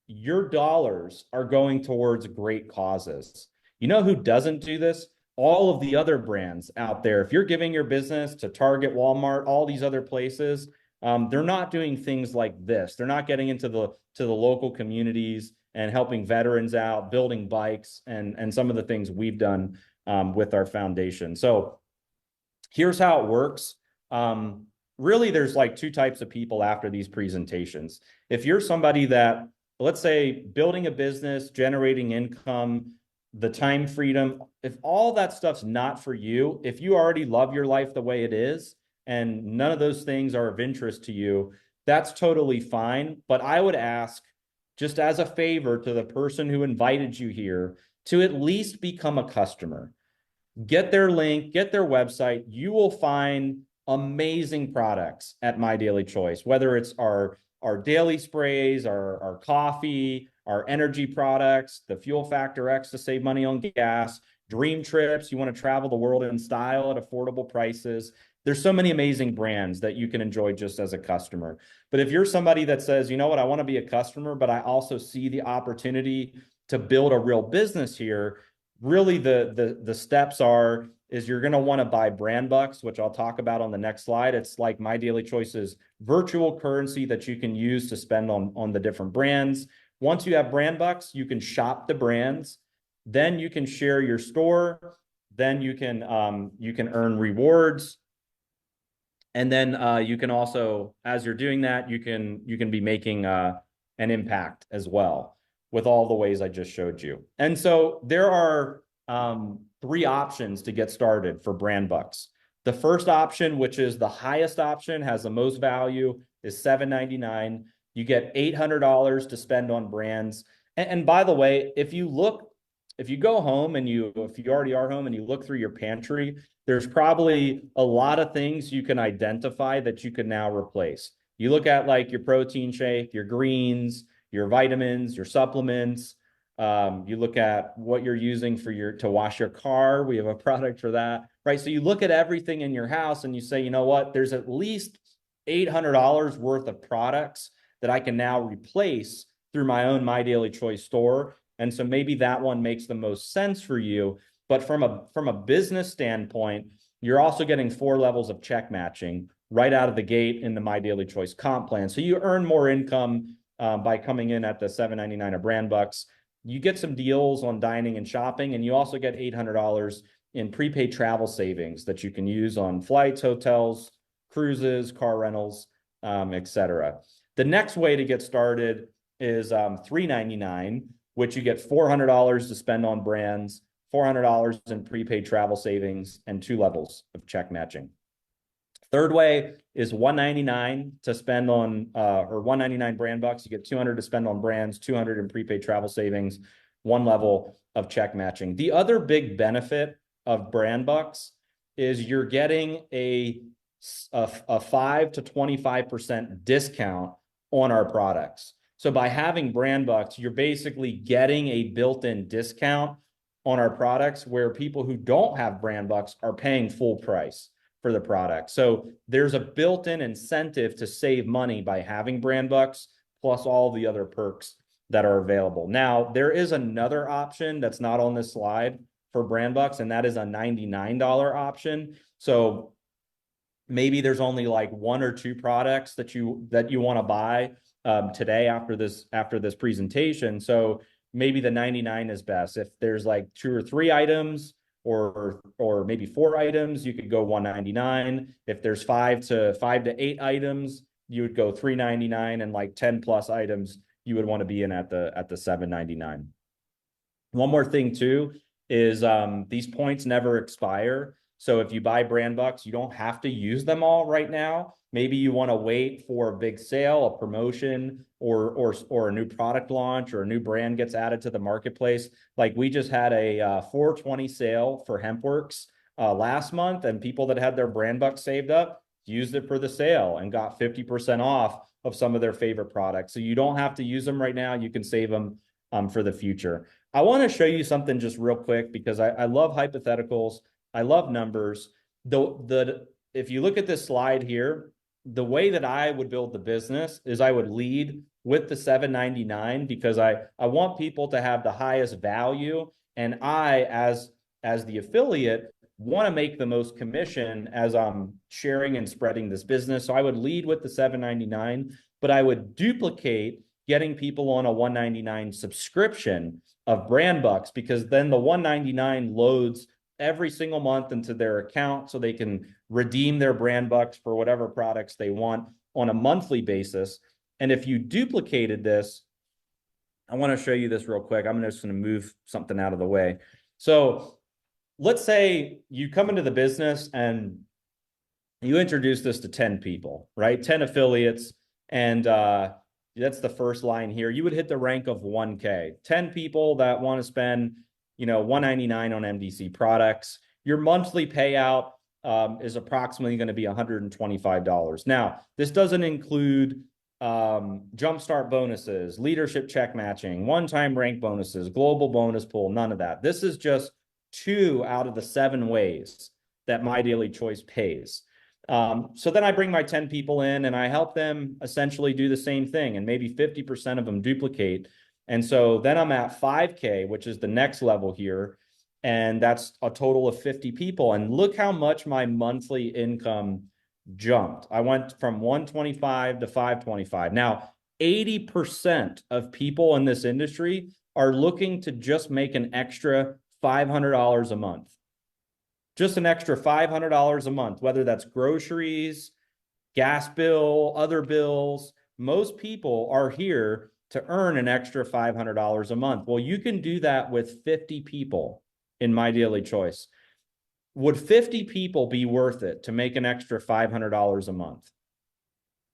your dollars are going towards great causes. You know who doesn't do this? All of the other brands out there. If you're giving your business to Target, Walmart, all these other places, they're not doing things like this. They're not getting into the local communities and helping veterans out, building bikes, and some of the things we've done with our foundation. So here's how it works. Really, there's like two types of people after these presentations. If you're somebody that, let's say, building a business, generating income, the time freedom, if all that stuff's not for you, if you already love your life the way it is, and none of those things are of interest to you, that's totally fine. But I would ask, just as a favor to the person who invited you here, to at least become a customer. Get their link, get their website. You will find amazing products at Mydailychoice, whether it's our daily sprays, our coffee, our energy products, the Fuel Factor X to save money on gas, dream trips. You want to travel the world in style at affordable prices. There's so many amazing brands that you can enjoy just as a customer. But if you're somebody that says, you know what, I want to be a customer, but I also see the opportunity to build a real business here, really the steps is you're going to want to buy brand bucks, which I'll talk about on the next slide. It's like Mydailychoice's virtual currency that you can use to spend on the different brands. Once you have brand bucks, you can shop the brands. Then you can share your store. Then you can earn rewards. And then you can also, as you're doing that, you can be making an impact as well with all the ways I just showed you. And so there are three options to get started for brand bucks. The first option, which is the highest option, has the most value, is $7.99. You get $800 to spend on brands. And by the way, if you go home and if you already are home and you look through your pantry, there's probably a lot of things you can identify that you can now replace. You look at like your protein shake, your greens, your vitamins, your supplements. You look at what you're using to wash your car. We have a product for that, right? So you look at everything in your house and you say, you know what, there's at least $800 worth of products that I can now replace through my own Mydailychoice store. And so maybe that one makes the most sense for you. But from a business standpoint, you're also getting 4 levels of check matching right out of the gate in the Mydailychoice comp plan. So you earn more income by coming in at the $7.99 a brand bucks. You get some deals on dining and shopping, and you also get $800 in prepaid travel savings that you can use on flights, hotels, cruises, car rentals, etc. The next way to get started is $3.99, which you get $400 to spend on brands, $400 in prepaid travel savings, and 2 levels of check matching. Third way is $199 to spend on, or $199 brand bucks. You get $200 to spend on brands, $200 in prepaid travel savings, 1 level of check matching. The other big benefit of brand bucks is you're getting a 5 to 25% discount on our products. So by having brand bucks, you're basically getting a built-in discount on our products where people who don't have brand bucks are paying full price for the product. So there's a built-in incentive to save money by having brand bucks, plus all the other perks that are available. Now, there is another option that's not on this slide for brand bucks, and that is a $99 option. So maybe there's only like 1 or 2 products that you want to buy today after this presentation. So maybe the 99 is best. If there's like 2 or 3 items, or maybe 4 items, you could go $199. If there's 5 to 8 items, you would go $399, and like 10 plus items, you would want to be in at the $799. One more thing too is these points never expire. So if you buy brand bucks, you don't have to use them all right now. Maybe you want to wait for a big sale, a promotion, or a new product launch, or a new brand gets added to the marketplace. Like we just had a 420 sale for HempWorks last month, and people that had their brand bucks saved up used it for the sale and got 50% off of some of their favorite products. So you don't have to use them right now. You can save them for the future. I want to show you something just real quick because I love hypotheticals. I love numbers. If you look at this slide here, the way that I would build the business is I would lead with the 799 because I want people to have the highest value, and I as the affiliate want to make the most commission as I'm sharing and spreading this business. So I would lead with the 799, but I would duplicate getting people on a 199 subscription of brand bucks, because then the 199 loads every single month into their account so they can redeem their brand bucks for whatever products they want on a monthly basis. And if you duplicated this, I want to show you this real quick. I'm just going to move something out of the way. So let's say you come into the business and you introduce this to 10 people, right? 10 affiliates. And that's the first line here. You would hit the rank of 1K. 10 people that want to spend, $199 on MDC products. Your monthly payout is approximately going to be $125. Now, this doesn't include jumpstart bonuses, leadership check matching, one-time rank bonuses, global bonus pool, none of that. This is just 2 out of the 7 ways that My Daily Choice pays. So then I bring my 10 people in and I help them essentially do the same thing, and maybe 50% of them duplicate. And so then I'm at 5K, which is the next level here. And that's a total of 50 people. And look how much my monthly income jumped. I went from 125 to 525. Now, 80% of people in this industry are looking to just make an extra $500 a month. Just an extra $500 a month, whether that's groceries, gas bill, other bills. Most people are here to earn an extra $500 a month. Well, you can do that with 50 people in My Daily Choice. Would 50 people be worth it to make an extra $500 a month?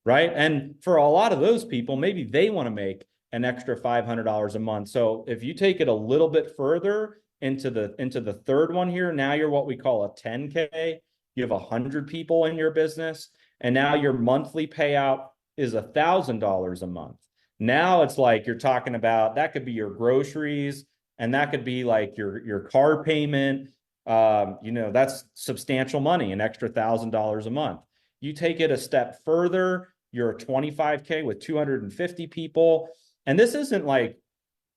Right? And for a lot of those people, maybe they want to make an extra $500 a month. So if you take it a little bit further into the third one here, now you're what we call a 10K. You have 100 people in your business, and now your monthly payout is $1,000 a month. Now it's like you're talking about, that could be your groceries, and that could be like your car payment. That's substantial money, an extra $1,000 a month. You take it a step further, you're a 25K with 250 people. And this isn't like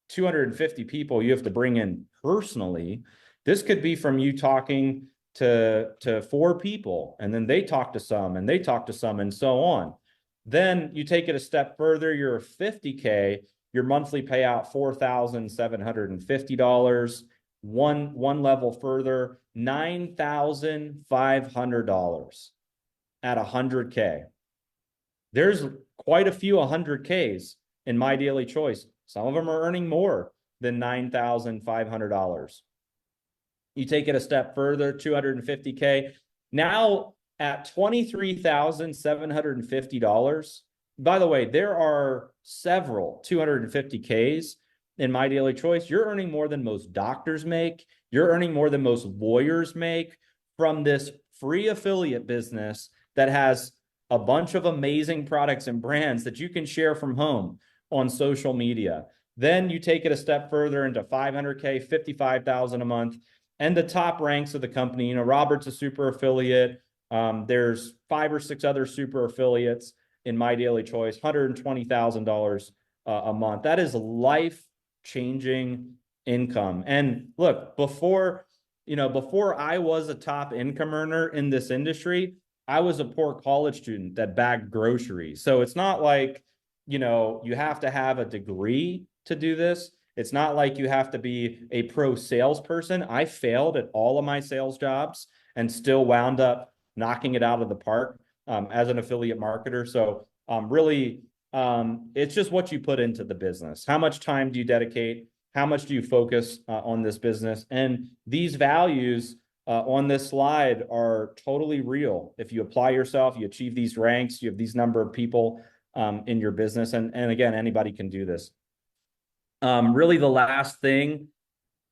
250 people you have to bring in personally. This could be from you talking to 4 people, and then they talk to some, and they talk to some, and so on. Then you take it a step further, you're a 50K, your monthly payout $4,750. One level further, $9,500 at 100K. There's quite a few 100Ks in My Daily Choice. Some of them are earning more than $9,500. You take it a step further, 250K. Now at $23,750. By the way, there are several 250Ks in My Daily Choice. You're earning more than most doctors make. You're earning more than most lawyers make from this free affiliate business that has a bunch of amazing products and brands that you can share from home on social media. Then you take it a step further into 500K, 55,000 a month, and the top ranks of the company. Robert's a super affiliate. There's 5 or 6 other super affiliates in My Daily Choice, $120,000 a month. That is life-changing income. And look, before I was a top income earner in this industry, I was a poor college student that bagged groceries. So it's not like, you have to have a degree to do this. It's not like you have to be a pro salesperson. I failed at all of my sales jobs and still wound up knocking it out of the park as an affiliate marketer. So really, it's just what you put into the business. How much time do you dedicate? How much do you focus on this business? And these values on this slide are totally real. If you apply yourself, you achieve these ranks, you have these number of people in your business. And again, anybody can do this. Really the last thing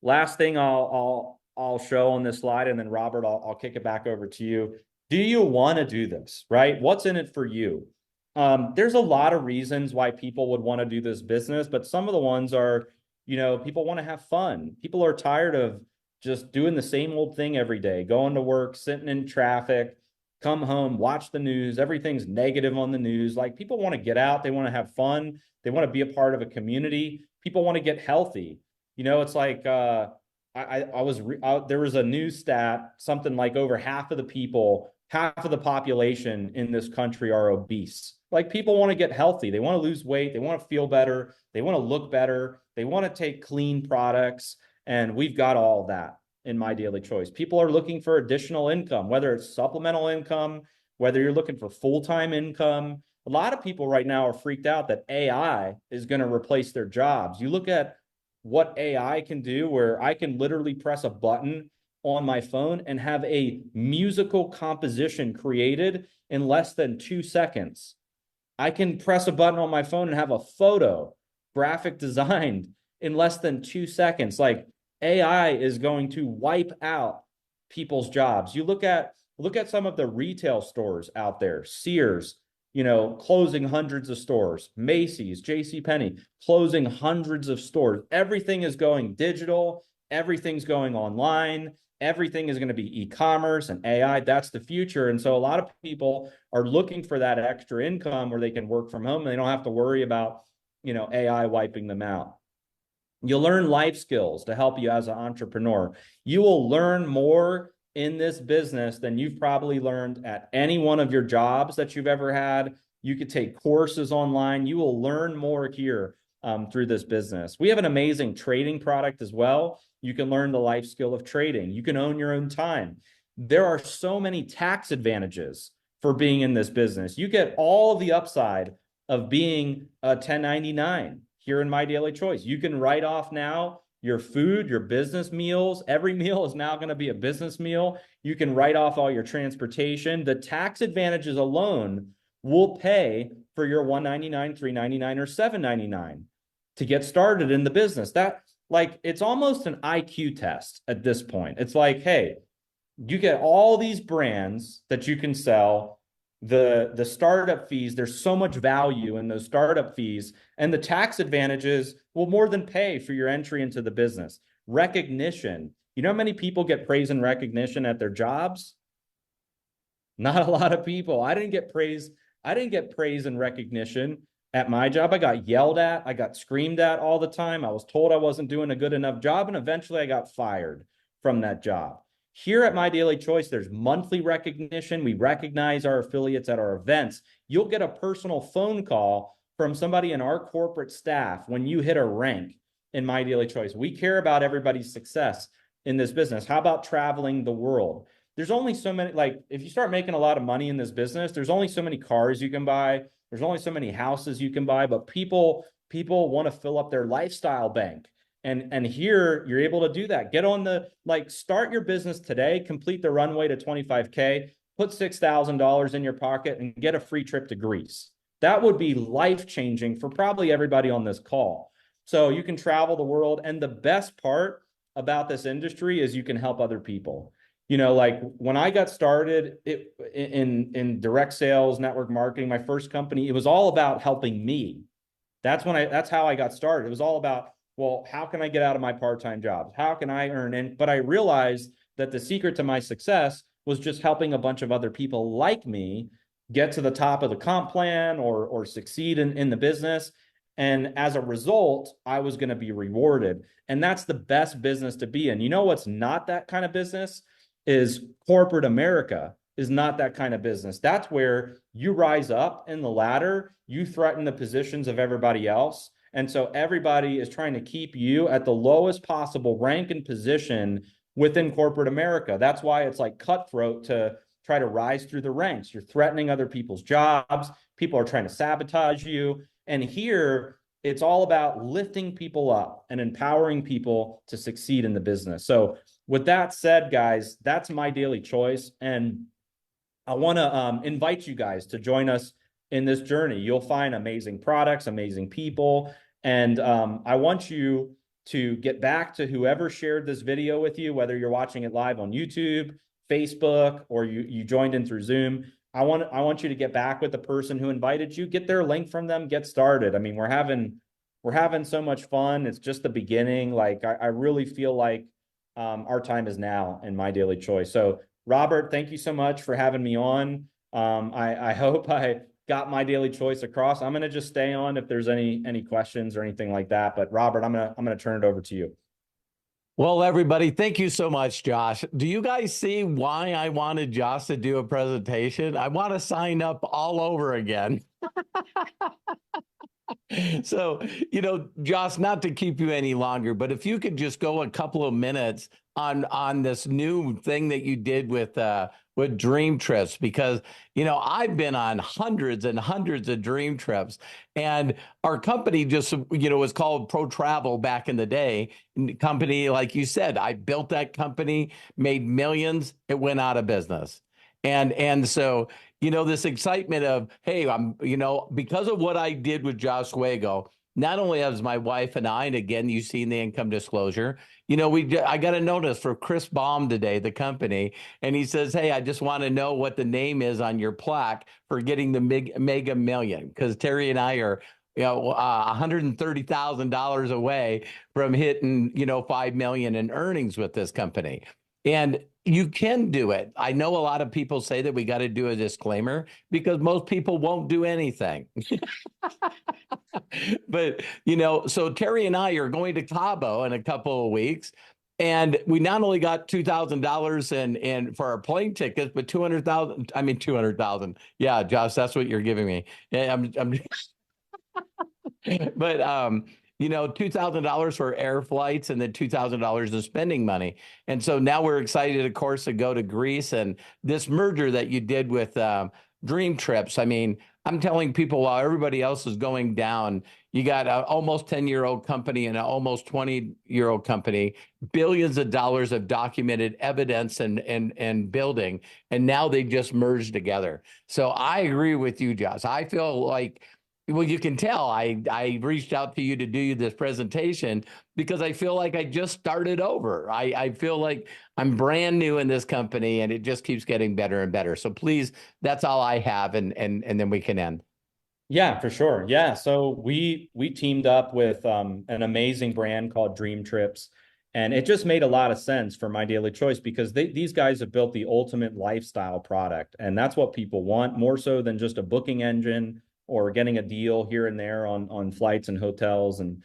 I'll show on this slide, and then Robert, I'll kick it back over to you. Do you want to do this, right? What's in it for you? There's a lot of reasons why people would want to do this business, but some of the ones are, people want to have fun. People are tired of just doing the same old thing every day, going to work, sitting in traffic, come home, watch the news. Everything's negative on the news. Like, people want to get out. They want to have fun. They want to be a part of a community. People want to get healthy. It's like, there was a news stat, something like over half of the people, half of the population in this country are obese. Like, people want to get healthy. They want to lose weight. They want to feel better. They want to look better. They want to take clean products. And we've got all that in My Daily Choice. People are looking for additional income, whether it's supplemental income, whether you're looking for full-time income. A lot of people right now are freaked out that AI is going to replace their jobs. You look at what AI can do, where I can literally press a button on my phone and have a musical composition created in less than 2 seconds. I can press a button on my phone and have a photo graphic designed in less than 2 seconds. Like, AI is going to wipe out people's jobs. You look at some of the retail stores out there, Sears, closing hundreds of stores, Macy's, JCPenney, closing hundreds of stores. Everything is going digital. Everything's going online. Everything is going to be e-commerce and AI. That's the future. And so a lot of people are looking for that extra income where they can work from home and they don't have to worry about, AI wiping them out. You'll learn life skills to help you as an entrepreneur. You will learn more in this business than you've probably learned at any one of your jobs that you've ever had. You could take courses online. You will learn more here through this business. We have an amazing trading product as well. You can learn the life skill of trading. You can own your own time. There are so many tax advantages for being in this business. You get all of the upside of being a 1099 here in My Daily Choice. You can write off now your food, your business meals. Every meal is now going to be a business meal. You can write off all your transportation. The tax advantages alone will pay for your $199, $399, or $799 to get started in the business. It's almost an IQ test at this point. It's like, hey, you get all these brands that you can sell. The startup fees, there's so much value in those startup fees, and the tax advantages will more than pay for your entry into the business. Recognition. You know how many people get praise and recognition at their jobs? Not a lot of people. I didn't get praise and recognition at my job. I got yelled at. I got screamed at all the time. I was told I wasn't doing a good enough job, and eventually I got fired from that job. Here at My Daily Choice, there's monthly recognition. We recognize our affiliates at our events. You'll get a personal phone call from somebody in our corporate staff when you hit a rank in My Daily Choice. We care about everybody's success in this business. How about traveling the world? There's only so many, if you start making a lot of money in this business, there's only so many cars you can buy. There's only so many houses you can buy, but people want to fill up their lifestyle bank. And here you're able to do that. Get on start your business today, complete the runway to 25K, put $6,000 in your pocket and get a free trip to Greece. That would be life-changing for probably everybody on this call. So you can travel the world. And the best part about this industry is you can help other people. When I got started in direct sales, network marketing, my first company, it was all about helping me. That's how I got started. It was all about, well, how can I get out of my part-time jobs? How can I earn in? But I realized that the secret to my success was just helping a bunch of other people like me get to the top of the comp plan or succeed in the business. And as a result, I was going to be rewarded. And that's the best business to be in. You know what's not that kind of business? Is corporate America is not that kind of business. That's where you rise up in the ladder, you threaten the positions of everybody else. And so everybody is trying to keep you at the lowest possible rank and position within corporate America. That's why it's like cutthroat to try to rise through the ranks. You're threatening other people's jobs. People are trying to sabotage you. And here, it's all about lifting people up and empowering people to succeed in the business. So with that said, guys, that's My Daily Choice. And I want to invite you guys to join us in this journey. You'll find amazing products, amazing people. And I want you to get back to whoever shared this video with you, whether you're watching it live on YouTube, Facebook, or you joined in through Zoom. I want you to get back with the person who invited you, get their link from them, get started. I mean, we're having so much fun. It's just the beginning. I really feel like our time is now in My Daily Choice. So Robert, thank you so much for having me on. I hope I got my daily choice across. I'm gonna just stay on if there's any questions or anything like that. But Robert, I'm gonna turn it over to you. Well, everybody, thank you so much, Josh. Do you guys see why I wanted Josh to do a presentation? I want to sign up all over again. So, Josh, not to keep you any longer, but if you could just go a couple of minutes on this new thing that you did with dream trips, because I've been on hundreds and hundreds of dream trips, and our company just was called Pro Travel back in the day. Company, like you said, I built that company, made millions, it went out of business. And so this excitement of, hey, I'm, because of what I did with Josh Wago, not only as my wife and I, and again, you've seen the income disclosure, I got a notice for Chris Baum today, the company, and he says, hey, I just want to know what the name is on your plaque for getting the mega million, because Terry and I are, $130,000 away from hitting, 5 million in earnings with this company. And you can do it. I know a lot of people say that we got to do a disclaimer because most people won't do anything. But, so Terry and I are going to Cabo in a couple of weeks. And we not only got $2,000 in for our plane tickets, but 200,000. I mean, 200,000. Yeah, Josh, that's what you're giving me. Yeah, I'm but $2,000 for air flights and then $2,000 in spending money. And so now we're excited, of course, to go to Greece, and this merger that you did with Dream Trips. I mean, I'm telling people while everybody else is going down, you got an almost 10-year-old company and an almost 20-year-old company, billions of dollars of documented evidence and building, and now they just merged together. So I agree with you, Josh. I feel like, well, you can tell I reached out to you to do this presentation because I feel like I just started over. I feel like I'm brand new in this company and it just keeps getting better and better. So please, that's all I have, and then we can end. Yeah, for sure. Yeah. So we teamed up with an amazing brand called Dream Trips. And it just made a lot of sense for My Daily Choice because these guys have built the ultimate lifestyle product. And that's what people want, more so than just a booking engine or getting a deal here and there on flights and hotels and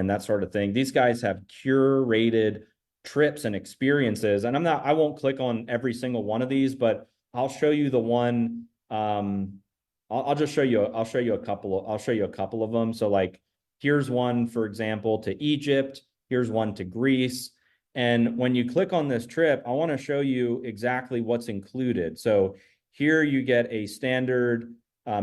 that sort of thing. These guys have curated trips and experiences. And I won't click on every single one of these, but I'll show you the one. I'll just show you. I'll show you a couple. I'll show you a couple of them. So like, here's one, for example, to Egypt. Here's one to Greece. And when you click on this trip, I want to show you exactly what's included. So here you get a standard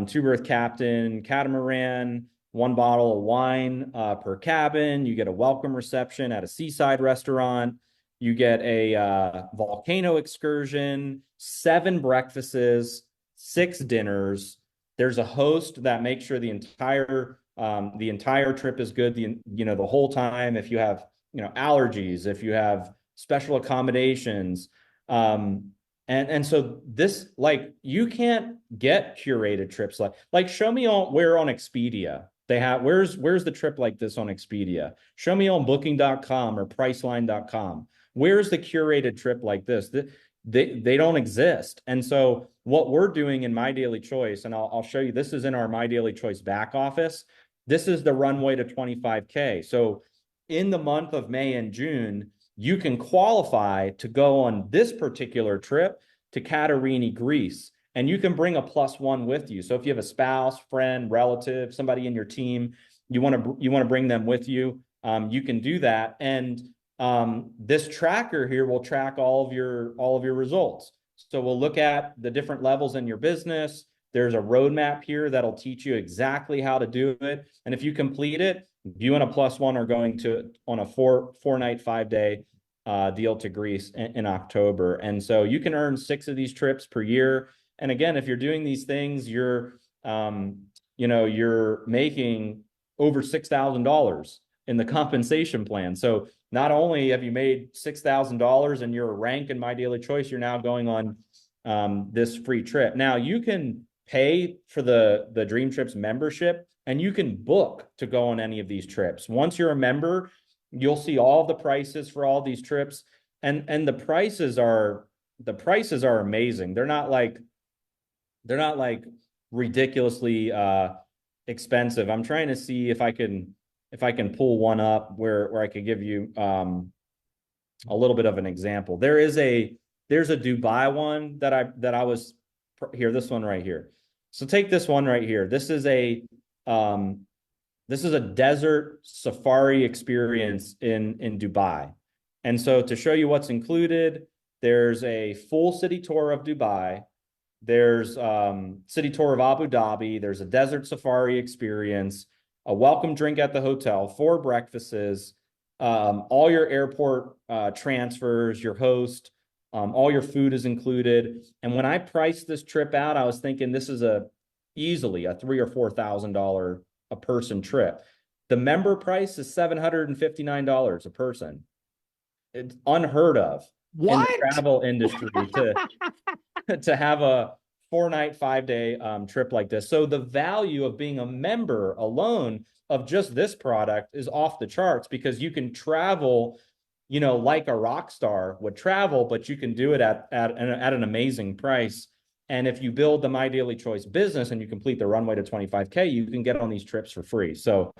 two-berth captain catamaran, one bottle of wine per cabin. You get a welcome reception at a seaside restaurant. You get a volcano excursion, 7 breakfasts, 6 dinners. There's a host that makes sure the entire trip is good the whole time. If you have allergies, if you have special accommodations, and so this, like, you can't get curated trips like show me where on Expedia they have where's the trip like this on Expedia. Show me on booking.com or priceline.com. Where's the curated trip like this? They don't exist. And so what we're doing in My Daily Choice, and I'll show you, this is in our My Daily Choice back office. This is the runway to 25K. So in the month of May and June, you can qualify to go on this particular trip to Katarini, Greece, and you can bring a +1 with you. So if you have a spouse, friend, relative, somebody in your team, you want to bring them with you, you can do that. And this tracker here will track all of your results. So we'll look at the different levels in your business. There's a roadmap here that'll teach you exactly how to do it. And if you complete it, you and a +1 are going on a 4-night, 5-day deal to Greece in October. And so you can earn 6 of these trips per year. And again, if you're doing these things, you're making over $6,000 in the compensation plan. So not only have you made $6,000 and you're a rank in My Daily Choice, you're now going on this free trip. Now you can pay for the Dream Trips membership and you can book to go on any of these trips. Once you're a member, you'll see all the prices for all these trips. And the prices are the prices are amazing. They're not like ridiculously expensive. I'm trying to see if I can pull one up where I could give you a little bit of an example. There's a Dubai one that I was here. This one right here. So take this one right here. Um, this is a desert safari experience in Dubai. And so to show you what's included, there's a full city tour of Dubai. There's city tour of Abu Dhabi. There's a desert safari experience, a welcome drink at the hotel, 4 breakfasts, all your airport transfers, your host, all your food is included. And when I priced this trip out, I was thinking this is easily a $3,000 or $4,000 a person trip. The member price is $759 a person. It's unheard of in the What? travel industry to have a 4-night, 5-day trip like this. So the value of being a member alone of just this product is off the charts, because you can travel, like a rock star would travel, but you can do it at an amazing price. And if you build the My Daily Choice business and you complete the runway to 25K, you can get on these trips for free. So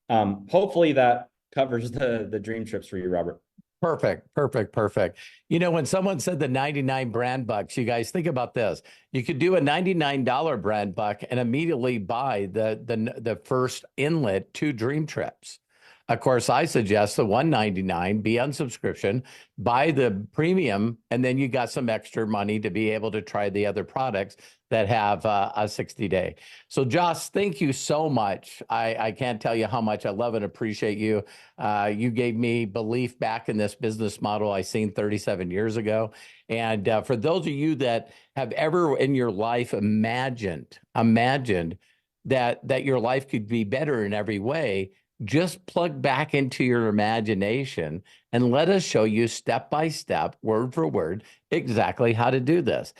hopefully that covers the dream trips for you, Robert. Perfect, perfect, perfect. When someone said the 99 brand bucks, you guys think about this. You could do a $99 brand buck and immediately buy the first inlet to Dream Trips. Of course, I suggest the 199 be on subscription, buy the premium, and then you got some extra money to be able to try the other products that have a 60-day. So Josh, thank you so much. I can't tell you how much I love and appreciate you. You gave me belief back in this business model I seen 37 years ago. And for those of you that have ever in your life imagined that your life could be better in every way, just plug back into your imagination and let us show you step by step, word for word, exactly how to do this.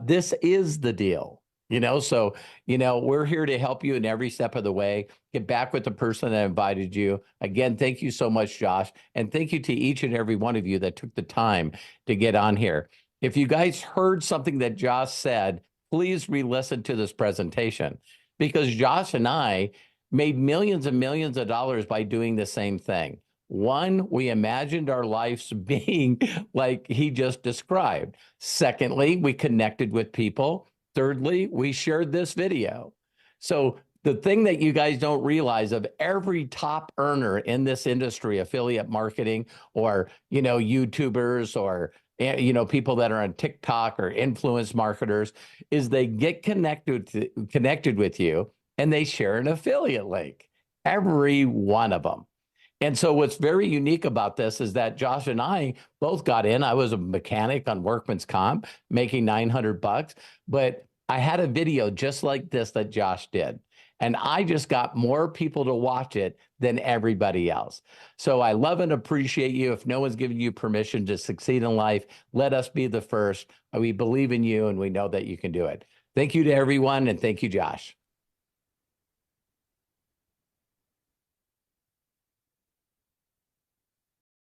This is the deal. So, we're here to help you in every step of the way. Get back with the person that invited you. Again, thank you so much, Josh. And thank you to each and every one of you that took the time to get on here. If you guys heard something that Josh said, please re-listen to this presentation, because Josh and I made millions and millions of dollars by doing the same thing. One, we imagined our lives being like he just described. Secondly, we connected with people. Thirdly, we shared this video. So the thing that you guys don't realize, of every top earner in this industry, affiliate marketing, or, YouTubers, or, people that are on TikTok or influence marketers, is they get connected with you and they share an affiliate link, every one of them. And so what's very unique about this is that Josh and I both got in. I was a mechanic on workman's comp, making $900, but I had a video just like this that Josh did. And I just got more people to watch it than everybody else. So I love and appreciate you. If no one's giving you permission to succeed in life, let us be the first. We believe in you and we know that you can do it. Thank you to everyone. And thank you, Josh.